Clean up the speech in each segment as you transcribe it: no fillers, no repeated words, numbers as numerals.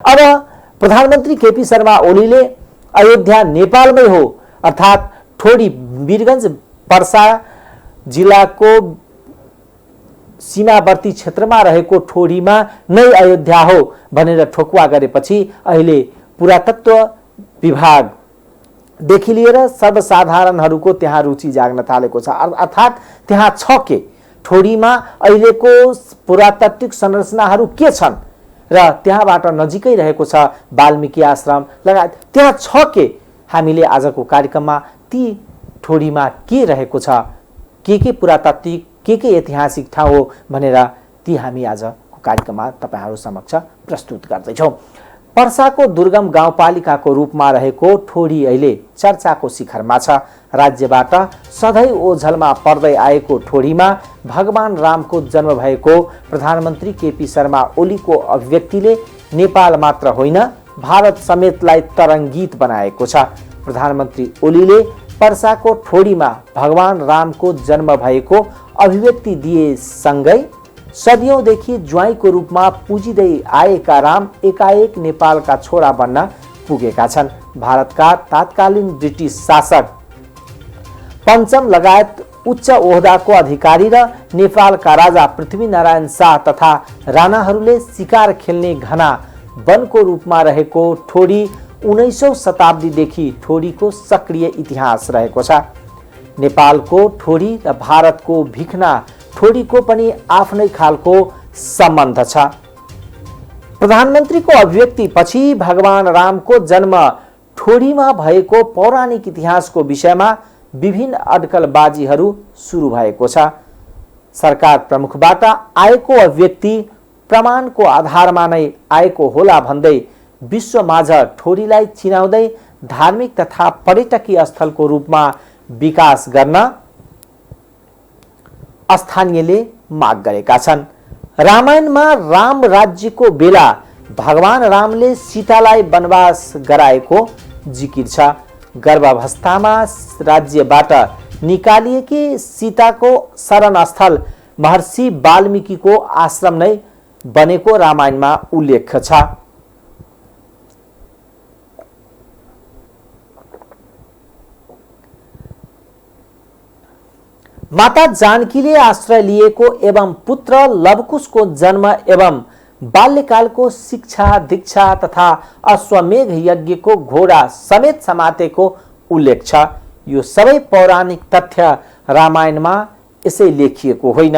अब प्रधानमन्त्री केपी शर्मा ओलीले अयोध्या नेपालमै हो अर्थात् ठोडी वीरगञ्ज पर्सा जिल्लाको सीमावर्ती क्षेत्रमा रहेको ठोडीमा नै अयोध्या हो भनेर ठोकुवा गरेपछि अहिले पुरातत्व विभागदेखि लिएर सर्वसाधारणहरूको त्यहाँ रुचि जाग्न थालेको छ। अर्थात् त्यहाँ छ के, ठोडीमा अहिलेको पुरातात्विक संरचनाहरू के छन् र त्यहाँबाट नजिकै रहेको छ वाल्मीकि आश्रम लगायत त्यहाँ छ के। हामीले आजको कार्यक्रममा ती ठोडीमा के रहेको छ, के पुरातात्विक के ऐतिहासिक ठाउँ हो भनेर ती हामी आजको कार्यक्रममा तपाईहरु समक्ष प्रस्तुत गर्दैछौँ। पर्साको दुर्गम गाउँपालिकाको रूपमा रहेको ठोडी अहिले चर्चाको शिखरमा छ। राज्यबाट सधैँ ओझलमा पर्दै आएको ठोडीमा भगवान रामको जन्म भएको प्रधानमन्त्री केपी शर्मा ओलीको अभिव्यक्तिले नेपाल मात्र होइन भारत समेतलाई तरङ्गित बनाएको छ। प्रधानमन्त्री ओलीले पर्साको ठोडीमा भगवान रामको जन्म भएको अभिव्यक्ति दिएसँगै सदियौंदेखि ज्वाइँको रूपमा पुजिँदै आएका राम एकाएक नेपालका छोरा बन्न पुगेका छन्। भारतका तत्कालीन ब्रिटिस शासक पञ्चम लगायत उच्च ओहदाको अधिकारी र नेपालका राजा पृथ्वीनारायण शाह तथा राणाहरूले शिकार खेल्ने घना वनको रूपमा रहेको ठोडी 19औं शताब्दीदेखि ठोडीको सक्रिय इतिहास रहेको छ। नेपालको ठोडी र भारतको भिखना ठोडीको पनि आफ्नै खालको सम्बन्ध छ। प्रधानमन्त्रीको अभिव्यक्ति पछि भगवान रामको जन्म ठोडीमा भएको पौराणिक इतिहासको विषयमा विभिन्न अड्कलबाजीहरू सुरु भएको छ। सरकार प्रमुखबाट आएको अभिव्यक्ति प्रमाणको आधारमा नै आएको होला भन्दै विश्वमाझ ठोडीलाई चिनाउँदै धार्मिक तथा पर्यटकीय स्थलको रूपमा विकास गर्न स्थानीयले माग गरेका छन्। रामायणमा राम राज्यको बेला भगवान रामले सीतालाई वनवास गराएको जिकिर छ। गर्भावस्थामा राज्यबाट निकालिएकी सीताको शरणस्थल महर्षि वाल्मीकिको आश्रम नै बनेको रामायणमा उल्लेख छ। माता जानकीले आश्रय लिएको एवं पुत्र लवकुशको जन्म एवं बाल्यकालको शिक्षा दीक्षा तथा अश्वमेध यज्ञको घोडा समेत समातेको उल्लेख छ। यो सबै पौराणिक तथ्य रामायणमा यसै लेखिएको होइन।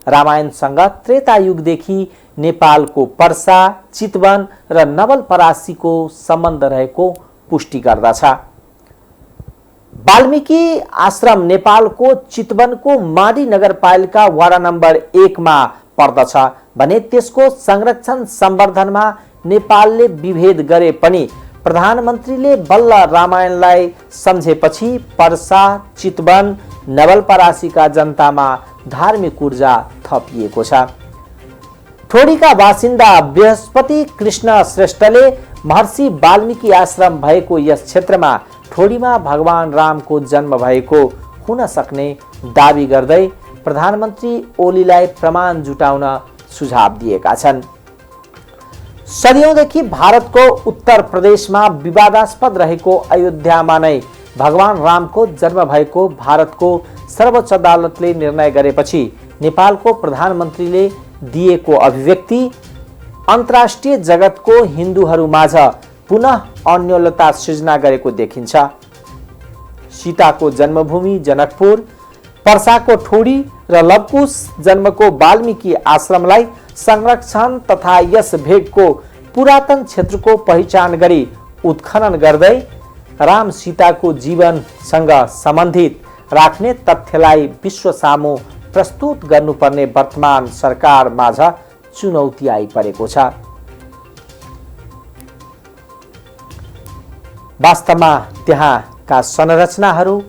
रामायणसँग त्रेता युगदेखि नेपालको पर्सा, चितवन र नवलपरासीको सम्बन्ध रहेको पुष्टि गर्दछ। वाल्मीकि आश्रम नेपालको चितवनको माडी नगरपालिका वडा नम्बर 1 मा पर्दछ भने त्यसको संरक्षण सम्वर्धनमा नेपालले विभेद गरे पनि प्रधानमन्त्रीले बल्ल रामायणलाई सम्झेपछि पर्सा, चितवन, नवलपरासीका जनतामा धार्मिक ऊर्जा थपिएको छ। ठोडीका बासिन्दा बृहस्पति कृष्ण श्रेष्ठले महर्षि वाल्मीकि आश्रम भएको यस क्षेत्रमा ठोडीमा भगवान रामको जन्म भएको हुन सक्ने दाबी गर्दै प्रधानमन्त्री ओलीलाई प्रमाण जुटाउन सुझाव दिएका छन्। सदियौंदेखि भारतको उत्तर प्रदेशमा विवादास्पद रहेको अयोध्यामा नै भगवान रामको जन्म भएको भारतको सर्वोच्च अदालतले निर्णय गरेपछि नेपालको प्रधानमन्त्रीले दिएको अभिव्यक्ति अन्तर्राष्ट्रिय जगतको हिन्दूहरूमाझ पुनः अन्योलता सृजना गरेको देखिन्छ। सीताको जन्मभूमि जनकपुर, पर्साको ठोडी र लवकुश जन्मको वाल्मीकि आश्रमलाई संरक्षण तथा यस भेगको पुरातन क्षेत्रको पहिचान गरी उत्खनन गर्दै राम सीताको जीवनसँग सम्बन्धित राख्ने तथ्यलाई विश्व सामु प्रस्तुत गर्नुपर्ने वर्तमान सरकार माझ चुनौती आइपरेको छ। वास्तवमा त्यहाँका संरचनाहरू,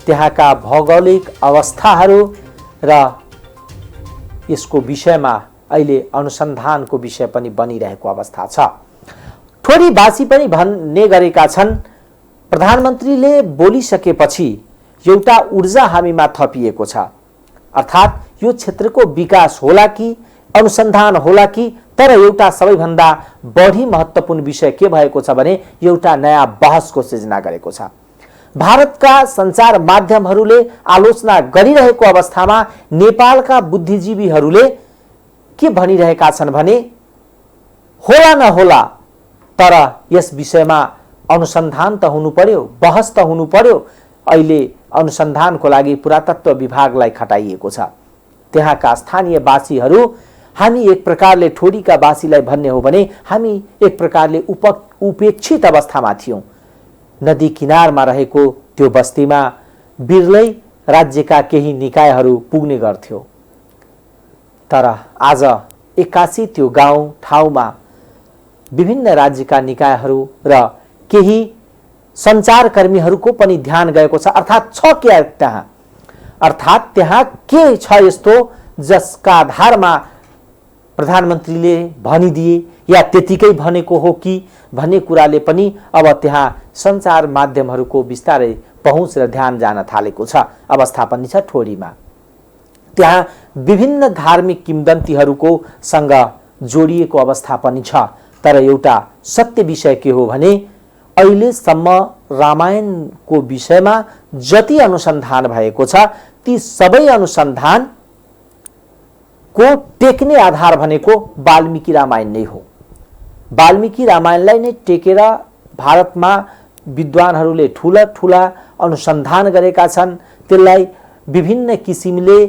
त्यहाँका भौगोलिक अवस्थाहरू र यसको विषयमा अहिले अनुसन्धानको विषय पनि बनिरहेको अवस्था छ। ठोडीवासी पनि भन्ने गरेका छन् प्रधानमन्त्रीले बोलिसकेपछि एउटा ऊर्जा हामीमा थपिएको छ। अर्थात् यो क्षेत्रको विकास होला कि अनुसन्धान होला कि तर एउटा सबैभन्दा बढी महत्त्वपूर्ण विषय के भएको छ भने एउटा नयाँ बहसको सृजना गरेको छ। भारतका सञ्चार माध्यमहरूले आलोचना गरिरहेको अवस्थामा नेपालका बुद्धिजीवीहरूले के भनिरहेका छन् भने होला नहोला तर यस विषयमा अनुसन्धान त हुनु पर्यो, बहस त हुनु पर्यो। अहिले अनुसन्धानको लागि पुरातत्व विभागलाई खटाइएको छ। त्यहाँका स्थानीय वासीहरू हामी एक प्रकारले ठोरीका वासीलाई भन्ने हो भने हामी एक प्रकारले उपेक्षित अवस्थामा थियौं। नदी किनारमा रहेको त्यो बस्तीमा बिरलै राज्यका केही निकायहरू पुग्ने गर्थ्यो। तर आज एक्कासी त्यो गाउँ ठाउँमा विभिन्न राज्यका निकायहरू र केही सञ्चारकर्मीहरूको पनि ध्यान गएको छ। अर्थात् छ के त्यहाँ, अर्थात् त्यहाँ के छ यस्तो जसका आधारमा प्रधानमन्त्रीले भनिदिए या त्यतिकै भनेको हो कि भन्ने कुराले पनि अब त्यहाँ सञ्चार माध्यमहरूको बिस्तारै पहुँच र ध्यान जान थालेको छ अवस्था पनि छ ठोरीमा। त्यहाँ विभिन्न धार्मिक किंवदन्तीहरूको सँग जोडिएको अवस्था पनि छ। तर एउटा सत्य विषय के हो भने अहिलेसम्म रामायणको विषयमा जति अनुसन्धान भएको छ ती सबै अनुसन्धान को टेक्ने आधार भनेको वाल्मीकि रामायण नै हो। वाल्मीकि रामायणलाई नै टेकेर भारतमा विद्वानहरूले ठूला ठूला अनुसन्धान गरेका छन्। त्यसलाई विभिन्न किसिमले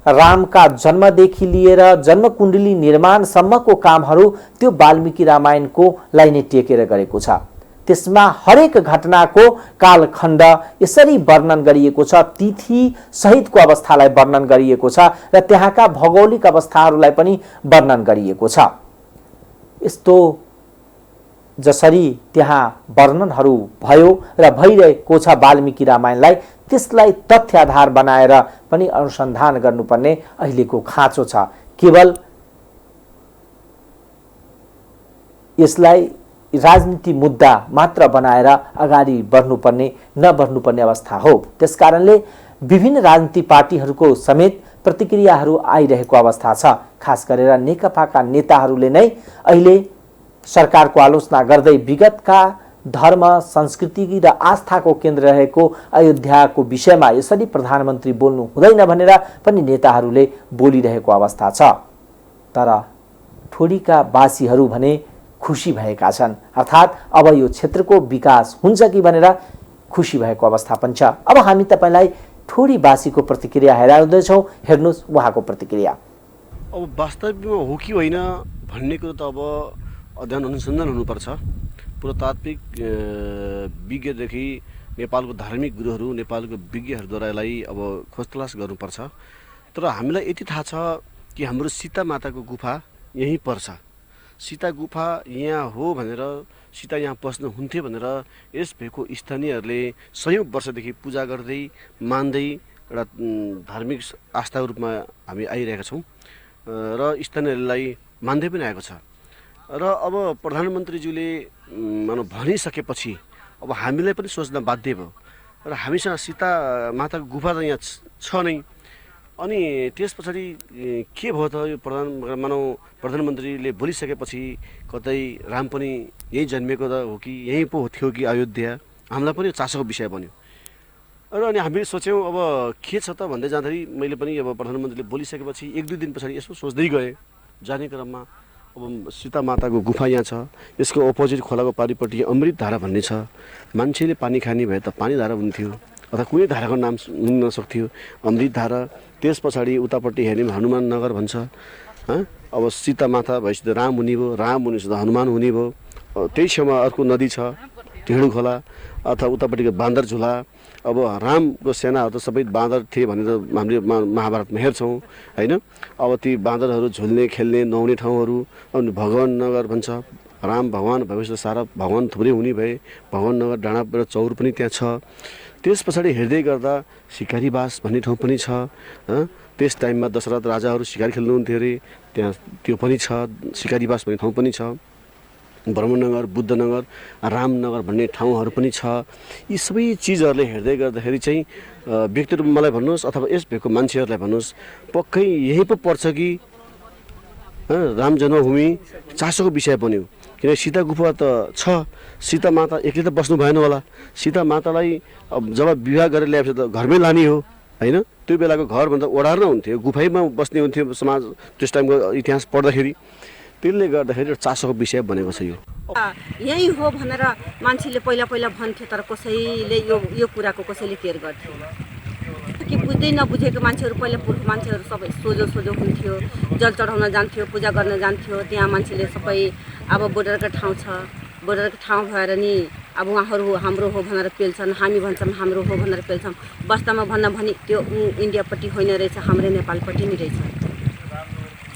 रामका जन्मदेखि लिएर जन्मकुण्डली निर्माणसम्मको कामहरू त्यो वाल्मीकि रामायणको लाई नै टेकेर गरेको छ। त्यसमा हरेक घटनाको कालखण्ड यसरी वर्णन गरिएको छ, तिथि सहितको अवस्थालाई वर्णन गरिएको छ र त्यहाँका भौगोलिक अवस्थाहरूलाई पनि वर्णन गरिएको छ। यस्तो जसरी त्यहाँ वर्णनहरू भयो र भइरहेको छ वाल्मीकि रामायणलाई, त्यसलाई तथ्य आधार बनाएर पनि अनुसन्धान गर्नुपर्ने अहिलेको खाँचो छ। केवल यसलाई राजनीति मुद्दा मात्र बनाएर अगाडि नबढ्नुपर्ने अवस्था हो। त्यसकारणले विभिन्न राजनीतिक पार्टीहरूको समेत प्रतिक्रियाहरू आइरहेको अवस्था छ। खास गरेर नेकपाका नेताहरूले नै अहिले सरकारको आलोचना गर्दै विगतका धर्म संस्कृति र आस्थाको केन्द्र रहेको अयोध्याको विषयमा यसरी प्रधानमन्त्री बोल्नु हुँदैन भनेर पनि नेताहरूले बोलिरहेको अवस्था छ। तर ठोरीका वासीहरू भने खुसी भएका छन्। अर्थात् अब यो क्षेत्रको विकास हुन्छ कि भनेर खुसी भएको अवस्था पनि छ। अब हामी तपाईलाई ठोरीवासीको प्रतिक्रिया हेराउँदैछौँ, हेर्नुहोस् उहाँको प्रतिक्रिया। अब वास्तविकमा हो कि होइन भन्ने कुरो त अब अध्ययन अनुसन्धान हुनुपर्छ। पुरातात्विक विज्ञदेखि नेपालको धार्मिक गुरुहरू, नेपालको विज्ञहरूद्वारा यसलाई अब खोज तलास गर्नुपर्छ। तर हामीलाई यति थाहा छ कि हाम्रो सीता माताको गुफा यहीँ पर्छ। सीता गुफा यहाँ हो भनेर, सीता यहाँ बस्नु हुन्थ्यो भनेर यस भेगको स्थानीयहरूले सयौं वर्षदेखि पूजा गर्दै मान्दै एउटा धार्मिक आस्थाको रूपमा हामी आइरहेका छौँ र स्थानीयहरूलाई मान्दै पनि आएको छ। र अब प्रधानमन्त्रीज्यूले भनिसकेपछि अब हामीलाई पनि सोच्न बाध्य भयो र हामीसँग सीता माताको गुफा त यहाँ छ नै। अनि त्यस पछाडि के भयो त यो प्रधानमन्त्रीले बोलिसकेपछि कतै राम पनि यही जन्मेको त हो कि यहीँ पो थियो कि अयोध्या, हामीलाई पनि चासोको विषय बन्यो। र अनि हामीले सोच्यौँ अब के छ त भन्दै जाँदाखेरि मैले पनि अब प्रधानमन्त्रीले बोलिसकेपछि 1-2 दिन पछाडि यसो सोच्दै गएँ। जाने क्रममा अब सीता माताको गुफा यहाँ छ, यसको अपोजिट खोलाको पारिपट्टि अमृत धारा भन्ने छ। मान्छेले पानी खाने भए त पानी धारा हुन्थ्यो अथवा कुनै धाराको नाम हुन नसक्थ्यो, अमृत धारा। त्यस पछाडि उतापट्टि हेर्ने हनुमान नगर भन्छ। अब सीता माता भएपछि त राम हुने भयो, राम हुनेपछि त हनुमान हुने भयो। त्यही छेउमा अर्को नदी छ ढेँडु खोला, अथवा उतापट्टिको बाँदर झुला। अब रामको सेनाहरू त सबै बाँदर थिए भनेर हामीले महाभारतमा हेर्छौँ होइन। अब ती बाँदरहरू झुल्ने खेल्ने नुहाउने ठाउँहरू। अनि भगवान नगर भन्छ, राम भगवान भएपछि त सारा भगवान थुप्रै हुने भए। भगवान नगर डाँडाबाट चौर पनि त्यहाँ छ। त्यस पछाडि हेर्दै गर्दा सिकारीबास भन्ने ठाउँ पनि छ। त्यस टाइममा दशरथ राजाहरू सिकारी खेल्नुहुन्थ्यो अरे, त्यहाँ त्यो पनि छ। सिकारीबास भन्ने ठाउँ पनि छ। ब्रह्मनगर, बुद्धनगर, रामनगर भन्ने ठाउँहरू पनि छ। यी सबै चिजहरूले हेर्दै गर्दाखेरि चाहिँ व्यक्ति रूपमा मलाई भन्नुहोस् अथवा यस भेगको मान्छेहरूलाई भन्नुहोस्, पक्कै यहीँ पो पर्छ कि राम जन्मभूमि चासोको विषय बन्यो। किनकि सीता गुफा त छ, सीता माता एक्लै त बस्नु भएन होला। सीता मातालाई जब विवाह गरेर ल्याएपछि त घरमै लाने हो होइन। त्यो बेलाको घरभन्दा ओढार नै हुन्थ्यो, गुफाइमा बस्ने हुन्थ्यो समाज त्यस टाइमको इतिहास पढ्दाखेरि। त्यसले गर्दाखेरि एउटा चासोको विषय बनेको छ यो। यही हो भनेर मान्छेले पहिला पहिला भन्थ्यो, तर कसैले यो कुराको कसैले केयर गर्थ्यो कि बुझ्दै नबुझेको मान्छेहरू पहिला पुर्खा मान्छेहरू सबै सोझो सोझो हुन्थ्यो, जल चढाउन जान्थ्यो, पूजा गर्न जान्थ्यो। त्यहाँ मान्छेले सबै अब बोर्डरको ठाउँ छ, बोर्डरको ठाउँ भएर नि अब उहाँहरू हाम्रो हो भनेर पेल्छन्, हामी भन्छौँ हाम्रो हो भनेर पेल्छौँ। वास्तवमा भन्न भने त्यो इन्डियापट्टि होइन रहेछ, हाम्रै नेपालपट्टि नै रहेछ।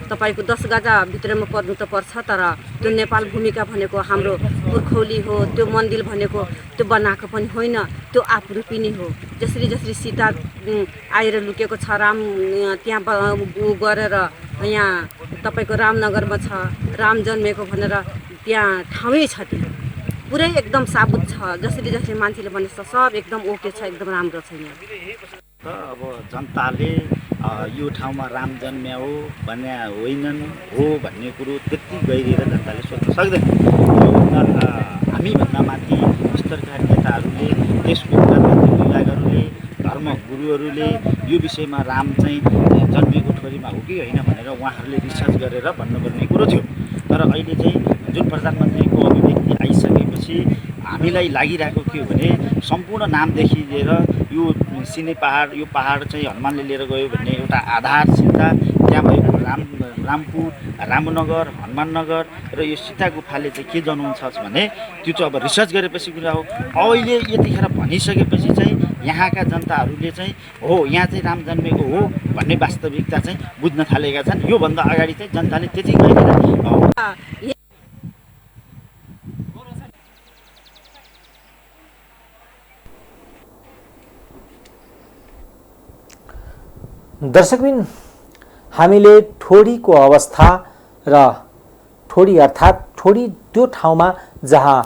तपाईँको 10 गजा भित्रमा पर्नु त पर्छ, तर त्यो नेपाल भूमिका भनेको हाम्रो पुर्खौली हो। त्यो मन्दिर भनेको त्यो बनाएको पनि होइन, त्यो आपरूपी नै हो। जसरी जसरी सीता आएर लुकेको छ, राम त्यहाँ गरेर यहाँ तपाईँको रामनगरमा छ, राम जन्मेको भनेर त्यहाँ ठाउँै छ, त्यो पुरै एकदम साबुत छ। जसरी जसरी मान्छेले भनेको छ सब एकदम ओके छ, एकदम राम्रो छ। यहाँ अब जनताले यो ठाउँमा राम जन्म्या हो भन्ने होइनन् हो भन्ने कुरो त्यति गहिरिएर जनताले सोध्न सक्दैन। हामीभन्दा माथि स्तरका नेताहरूले, देशको प्रधानमन्त्री विभागहरूले, धर्म गुरुहरूले यो विषयमा राम चाहिँ जन्मेको ठोरीमा हो कि होइन भनेर उहाँहरूले रिसर्च गरेर भन्नुपर्ने कुरो थियो। तर अहिले चाहिँ जुन प्रधानमन्त्रीको अभिव्यक्ति आइसकेपछि हामीलाई लागिरहेको के हो भने सम्पूर्ण नामदेखि लिएर यो सिने पहाड, यो पहाड चाहिँ हनुमानले लिएर गयो भन्ने एउटा आधारशीलता, त्यहाँ भएको रामपुर, रामनगर, हनुमाननगर र यो सीता गुफाले चाहिँ के जनाउँछ भने त्यो चाहिँ अब रिसर्च गरेपछि कुरा हो। अहिले यतिखेर भनिसकेपछि चाहिँ यहाँका जनताहरूले चाहिँ हो यहाँ चाहिँ राम जन्मेको हो भन्ने वास्तविकता चाहिँ बुझ्न थालेका छन्। योभन्दा अगाडि चाहिँ जनताले त्यति गहिरिएर दर्शकबिन, हामीले ठोडीको अवस्था र ठोडी अर्थात् ठोडी त्यो ठाउँमा जहाँ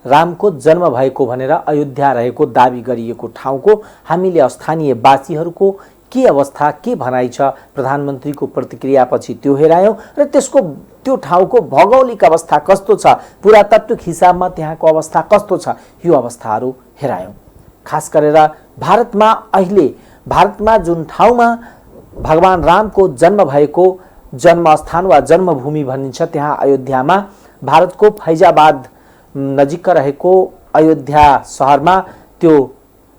रामको जन्म भएको भनेर अयोध्या रहेको दाबी गरिएको ठाउँको हामीले स्थानीयवासीहरूको के अवस्था, के भनाइ छ, प्रधानमन्त्रीको प्रतिक्रियापछि त्यो हेरायौँ र त्यसको त्यो ठाउँको भौगोलिक अवस्था कस्तो छ, पुरातात्विक हिसाबमा त्यहाँको अवस्था कस्तो छ, यो अवस्थाहरू हेरायौँ। खास गरेर भारतमा अहिले भारतमा जुन ठाउँमा भगवान रामको जन्म भएको जन्मस्थान वा जन्मभूमि भनिन्छ, त्यहाँ अयोध्यामा भारतको फैजाबाद नजिक रहेको अयोध्या शहरमा त्यो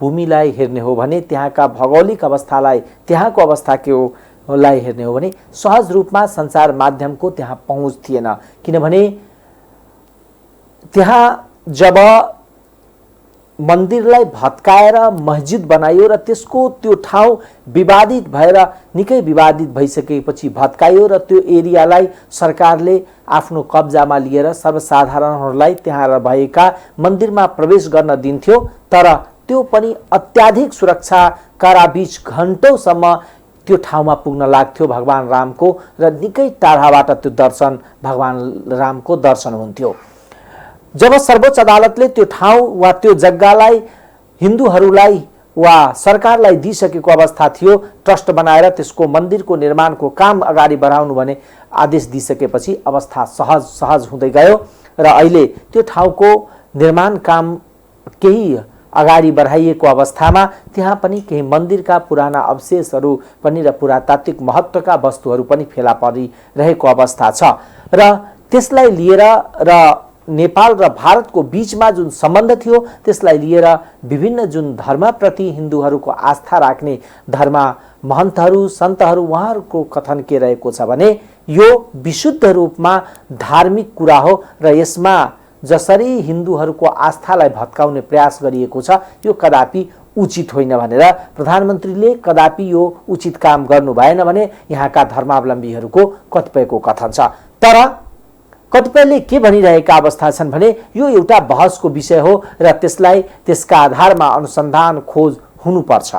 भूमिलाई हेर्ने हो भने, त्यहाँका भौगोलिक अवस्थालाई, त्यहाँको अवस्था के हो लाई हेर्ने हो भने सहज रूपमा सञ्चार माध्यमको त्यहाँ पहुँच थिएन। किनभने त्यहाँ जब मन्दिरलाई भत्काएर मस्जिद बनाइयो र त्यसको त्यो ठाउँ विवादित भएर निकै विवादित भइसकेपछि भत्काइयो र त्यो एरियालाई सरकारले आफ्नो कब्जामा लिएर सर्वसाधारणहरूलाई त्यहाँ भएका मन्दिरमा प्रवेश गर्न दिन्थ्यो। तर त्यो पनि अत्याधिक सुरक्षा काराबीच घण्टौँसम्म त्यो ठाउँमा पुग्न लाग्थ्यो भगवान रामको र निकै टाढाबाट त्यो दर्शन, भगवान रामको दर्शन हुन्थ्यो। जब सर्वोच्च अदालतले त्यो ठाउँ वा त्यो जग्गालाई हिन्दूहरूलाई वा सरकारलाई दिइसकेको अवस्था थियो, ट्रस्ट बनाएर त्यसको मन्दिरको निर्माणको काम अगाडि बढाउनु भने आदेश दिइसकेपछि अवस्था सहज हुँदै गयो र अहिले त्यो ठाउँको निर्माण काम केही अगाडि बढाइएको अवस्थामा त्यहाँ पनि केही मन्दिरका पुराना अवशेषहरू पनि र पुरातात्विक महत्त्वका वस्तुहरू पनि फेला परिरहेको अवस्था छ र त्यसलाई लिएर र नेपाल र भारतको बीचमा जुन सम्बन्ध थियो त्यसलाई लिएर विभिन्न जुन धर्मप्रति हिन्दूहरूको आस्था राख्ने धर्म महन्तहरू, सन्तहरू, उहाँहरूको कथन के रहेको छ भने यो विशुद्ध रूपमा धार्मिक कुरा हो र यसमा जसरी हिन्दूहरूको आस्थालाई भत्काउने प्रयास गरिएको छ यो कदापि उचित होइन भनेर प्रधानमन्त्रीले कदापि यो उचित काम गर्नु भएन भने यहाँका धर्मावलम्बीहरूको कतिपयको कथन छ। तर कतिपयले के भनिरहेका अवस्था छन् भने यो एउटा बहसको विषय हो र त्यसलाई त्यसका आधारमा अनुसन्धान खोज हुनुपर्छ।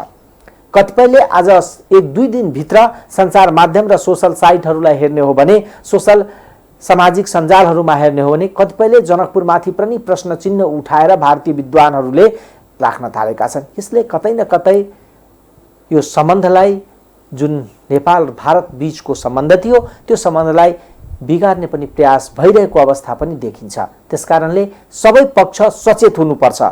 कतिपयले आज 1-2 दिनभित्र सञ्चार माध्यम र सोसल साइटहरूलाई हेर्ने हो भने, सोसल सामाजिक सञ्जालहरूमा हेर्ने हो भने कतिपयले जनकपुरमाथि पनि प्रश्न चिन्ह उठाएर भारतीय विद्वानहरूले राख्न थालेका छन्। यसले कतै न कतै यो सम्बन्धलाई जुन नेपाल र भारत बीचको सम्बन्ध थियो त्यो सम्बन्धलाई बिगार्ने पनि प्रयास भइरहेको अवस्था पनि देखिन्छ। त्यसकारणले सबै पक्ष सचेत हुनुपर्छ।